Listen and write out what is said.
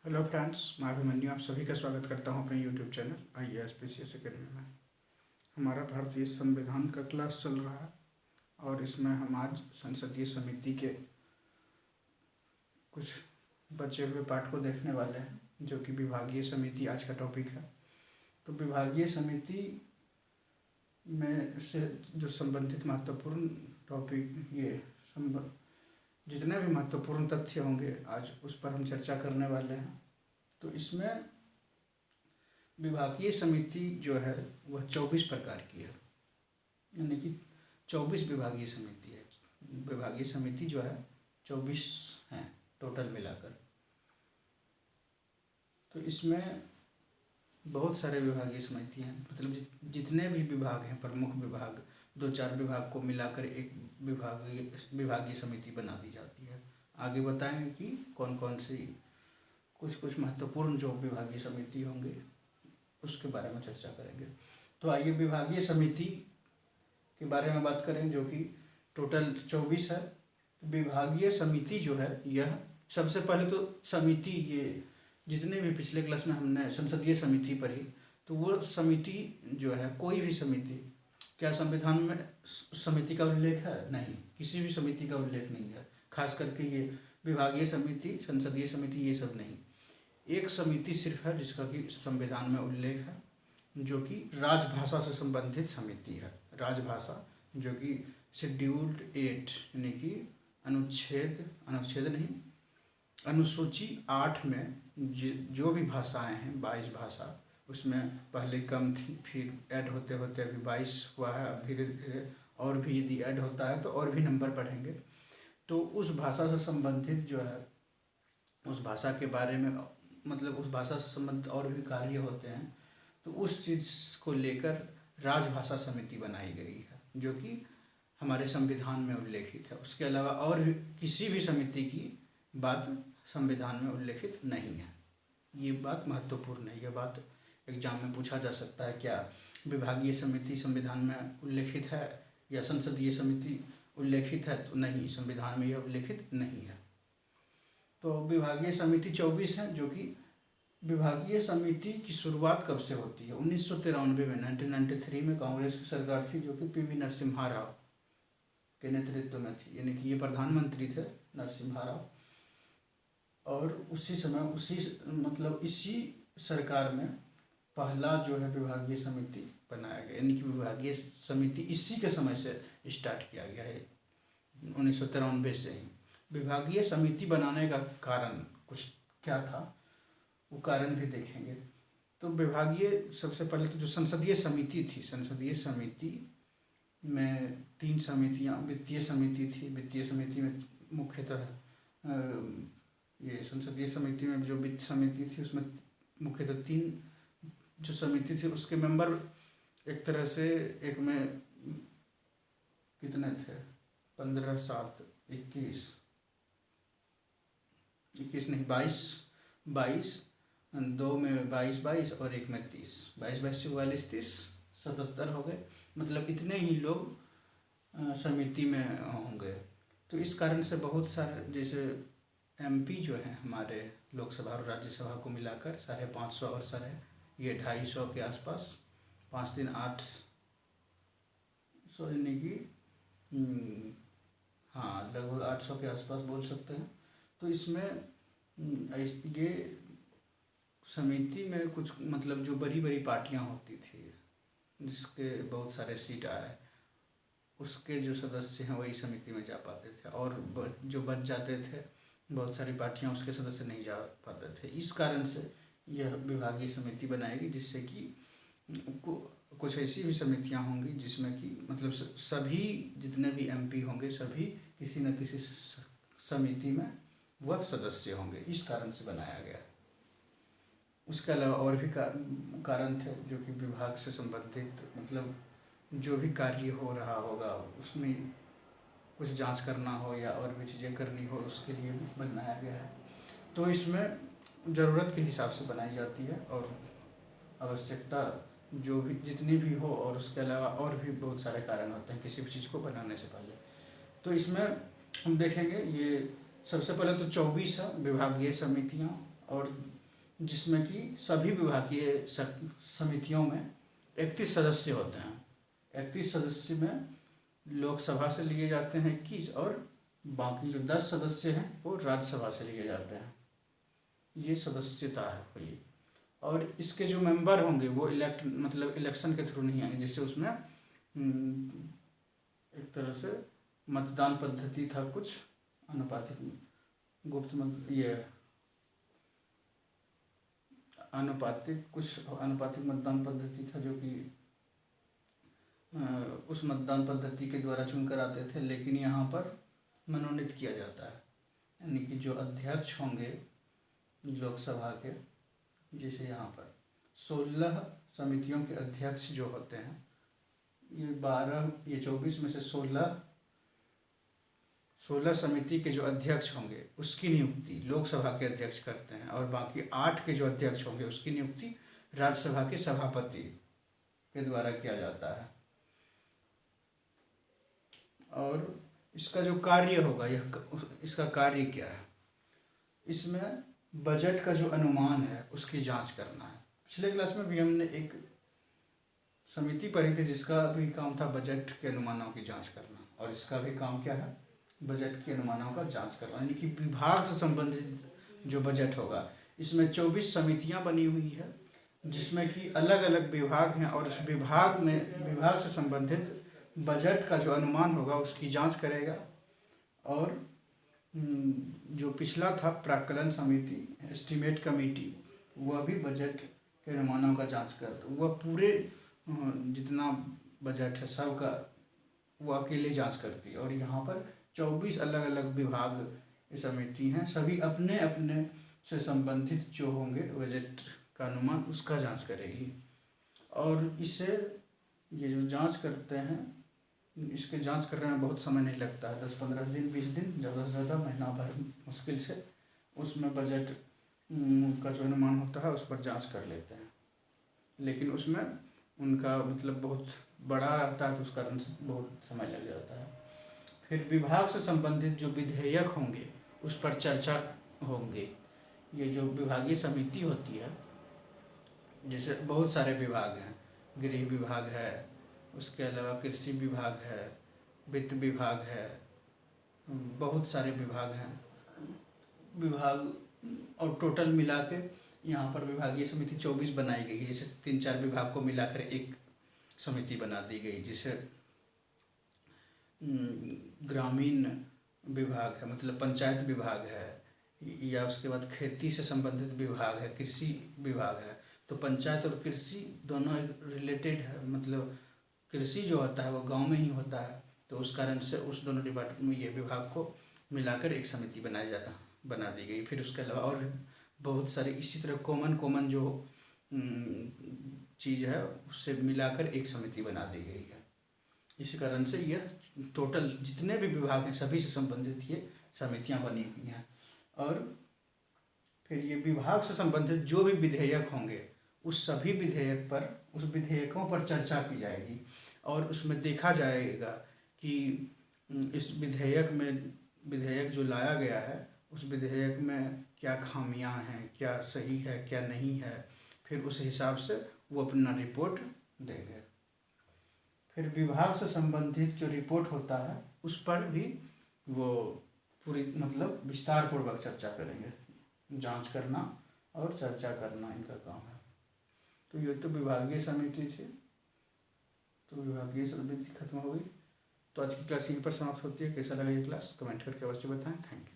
Hello friends, मैं अभिमन्यु आप सभी का स्वागत करता हूं अपने यूट्यूब चैनल IAS अकेडमी में। हमारा भारतीय संविधान का क्लास चल रहा है और इसमें हम आज संसदीय समिति के कुछ बचे हुए पाठ को देखने वाले हैं, जो कि विभागीय समिति आज का टॉपिक है। तो विभागीय समिति में से जो संबंधित महत्वपूर्ण टॉपिक जितने भी महत्वपूर्ण तथ्य होंगे आज उस पर हम चर्चा करने वाले हैं। तो इसमें विभागीय समिति जो है वह 24 प्रकार की है, यानी कि 24 विभागीय समिति है। विभागीय समिति जो है 24 हैं टोटल मिलाकर। तो इसमें बहुत सारे विभागीय समिति हैं, मतलब जितने भी विभाग हैं, प्रमुख विभाग, 2-4 विभाग को मिलाकर एक विभागीय समिति बना दी जाती है। आगे बताएं कि कौन कौन सी कुछ महत्वपूर्ण जो विभागीय समिति होंगे उसके बारे में चर्चा करेंगे। तो आइए विभागीय समिति के बारे में बात करें, जो कि टोटल 24 है। विभागीय समिति जो है यह सबसे पहले तो समिति, ये जितने भी पिछले क्लास में हमने संसदीय समिति पढ़ी, तो वो समिति जो है, कोई भी समिति, क्या संविधान में समिति का उल्लेख है? नहीं, किसी भी समिति का उल्लेख नहीं है। खास करके ये विभागीय समिति, संसदीय समिति, ये सब नहीं। एक समिति सिर्फ है जिसका कि संविधान में उल्लेख है, जो कि राजभाषा से संबंधित समिति है। राजभाषा जो कि शेड्यूल्ड 8 यानी कि अनुसूची 8 में जो भी भाषाएं हैं, 22 भाषा, उसमें पहले कम थी, फिर ऐड होते होते अभी 22 हुआ है। अब धीरे धीरे और भी यदि ऐड होता है तो और भी नंबर बढ़ेंगे। तो उस भाषा से संबंधित जो है, उस भाषा के बारे में, मतलब उस भाषा से संबंधित और भी कार्य होते हैं, तो उस चीज़ को लेकर राजभाषा समिति बनाई गई है, जो कि हमारे संविधान में उल्लेखित है। उसके अलावा और भी किसी भी समिति की बात संविधान में उल्लेखित नहीं है। ये बात महत्वपूर्ण है। यह बात एग्जाम में पूछा जा सकता है, क्या विभागीय समिति संविधान में उल्लेखित है या संसदीय समिति उल्लेखित है? तो नहीं, संविधान में यह उल्लेखित नहीं है। तो विभागीय समिति 24 है, जो कि विभागीय समिति की शुरुआत कब से होती है? 1993 में, 1993 में कांग्रेस की सरकार थी, जो कि PV नरसिम्हा राव के नेतृत्व में थी, यानी कि ये प्रधानमंत्री थे नरसिम्हा राव। और उसी समय इसी सरकार में पहला जो है विभागीय समिति बनाया गया, यानी कि विभागीय समिति इसी के समय से स्टार्ट किया गया है, 1993 से ही। विभागीय समिति बनाने का कारण कुछ क्या था, वो कारण भी देखेंगे। तो विभागीय, सबसे पहले तो जो संसदीय समिति थी, संसदीय समिति में 3 समितियाँ, वित्तीय समिति थी। वित्तीय समिति में मुख्यतः ये संसदीय समिति में जो वित्त समिति थी, उसमें मुख्यतः 3 जो समिति थी, उसके मेंबर एक तरह से, एक में कितने थे, 15, 7, 21 नहीं, 22, 2 में 22 और एक में 30, 22 से 44, 30, 77 हो गए। मतलब इतने ही लोग समिति में होंगे। तो इस कारण से बहुत सारे, जैसे MP जो है हमारे लोकसभा और राज्यसभा को मिलाकर 550 और सारे ये 250 के आसपास, 5 3 8, यानी कि हाँ, लगभग 800 के आसपास बोल सकते हैं। तो इसमें ये समिति में कुछ, मतलब जो बड़ी बड़ी पार्टियां होती थी, जिसके बहुत सारे सीट आए, उसके जो सदस्य हैं वही समिति में जा पाते थे, और जो बच जाते थे, बहुत सारी पार्टियां, उसके सदस्य नहीं जा पाते थे। इस कारण से यह विभागीय समिति बनाएगी, जिससे कि कुछ ऐसी भी समितियां होंगी जिसमें कि मतलब सभी जितने भी MP होंगे, सभी किसी न किसी समिति में वह सदस्य होंगे। इस कारण से बनाया गया। उसके अलावा और भी कारण थे, जो कि विभाग से संबंधित, मतलब जो भी कार्य हो रहा होगा उसमें कुछ जांच करना हो या और भी चीज़ें करनी हो, उसके लिए भी बनाया गया है। तो इसमें ज़रूरत के हिसाब से बनाई जाती है, और आवश्यकता जो भी जितनी भी हो, और उसके अलावा और भी बहुत सारे कारण होते हैं किसी भी चीज़ को बनाने से पहले। तो इसमें हम देखेंगे, ये सबसे पहले तो 24 है विभागीय समितियाँ, और जिसमें कि सभी विभागीय समितियों में 31 सदस्य होते हैं। 31 सदस्य में लोकसभा से लिए जाते हैं 21 और बाकी जो 10 सदस्य हैं वो राज्यसभा से लिए जाते हैं। ये सदस्यता है कोई। और इसके जो मेंबर होंगे वो इलेक्शन के थ्रू नहीं आएंगे, जिससे उसमें एक तरह से मतदान पद्धति था, कुछ अनुपातिक अनुपातिक मतदान पद्धति था, जो कि उस मतदान पद्धति के द्वारा चुनकर आते थे। लेकिन यहाँ पर मनोनीत किया जाता है, यानी कि जो अध्यक्ष होंगे लोकसभा के, जैसे यहाँ पर 16 समितियों के अध्यक्ष जो होते हैं, ये 24 में से 16 समिति के जो अध्यक्ष होंगे उसकी नियुक्ति लोकसभा के अध्यक्ष करते हैं, और बाकी 8 के जो अध्यक्ष होंगे उसकी नियुक्ति राज्यसभा के सभापति के द्वारा किया जाता है। और इसका जो कार्य होगा, इसका कार्य क्या है, इसमें बजट का जो अनुमान है उसकी जांच करना है। पिछले क्लास में भी हमने एक समिति पढ़ी थी जिसका भी काम था बजट के अनुमानों की जांच करना, और इसका भी काम क्या है, बजट के अनुमानों का जांच करना, यानी कि विभाग से संबंधित जो बजट होगा। इसमें 24 समितियां बनी हुई है, जिसमें कि अलग अलग विभाग हैं, और उस विभाग से संबंधित बजट का जो अनुमान होगा उसकी जांच करेगा। और जो पिछला था प्राक्कलन समिति, एस्टीमेट कमेटी, वह भी बजट के अनुमानों का जांच करता, वह पूरे जितना बजट है सबका वो अकेले जांच करती है। और यहाँ पर 24 अलग अलग विभाग समिति हैं, सभी अपने अपने से संबंधित जो होंगे बजट का अनुमान उसका जांच करेगी। और इसे ये जो जांच करते हैं, इसके जांच करने में बहुत समय नहीं लगता है, 10-15 दिन 20 दिन, ज़्यादा से ज़्यादा महीना भर मुश्किल से उसमें बजट का जो अनुमान होता है उस पर जांच कर लेते हैं। लेकिन उसमें उनका बहुत बड़ा रहता है, तो उस कारण से बहुत समय लग जाता है। फिर विभाग से संबंधित जो विधेयक होंगे उस पर चर्चा होंगे। ये जो विभागीय समिति होती है, जैसे बहुत सारे विभाग हैं, गृह विभाग है, उसके अलावा कृषि विभाग है, वित्त विभाग है, बहुत सारे विभाग हैं और टोटल मिला के यहाँ पर विभागीय समिति 24 बनाई गई है। जैसे 3-4 विभाग को मिलाकर एक समिति बना दी गई, जैसे ग्रामीण विभाग है, पंचायत विभाग है, या उसके बाद खेती से संबंधित विभाग है, कृषि विभाग है। तो पंचायत और कृषि दोनों रिलेटेड है, कृषि जो होता है वो गांव में ही होता है, तो उस कारण से उस दोनों डिपार्टमेंट ये विभाग को मिलाकर एक समिति बना दी गई। फिर उसके अलावा और बहुत सारे इसी तरह कॉमन जो चीज़ है उससे मिलाकर एक समिति बना दी गई है। इसी कारण से यह टोटल जितने भी विभाग हैं सभी से संबंधित ये समितियां बनी हुई हैं। और फिर ये विभाग से संबंधित जो भी विधेयक होंगे उस सभी विधेयकों पर चर्चा की जाएगी, और उसमें देखा जाएगा कि इस विधेयक जो लाया गया है उस विधेयक में क्या खामियां हैं, क्या सही है, क्या नहीं है। फिर उस हिसाब से वो अपना रिपोर्ट देंगे। फिर विभाग से संबंधित जो रिपोर्ट होता है उस पर भी वो पूरी विस्तार पूर्वक चर्चा करेंगे। जांच करना और चर्चा करना इनका काम है। तो ये तो विभागीय समिति थी, तो विभागीय समिति खत्म हो गई। तो आज की क्लास यहीं पर समाप्त होती है। कैसा लगा ये क्लास कमेंट करके अवश्य बताएं। Thank you.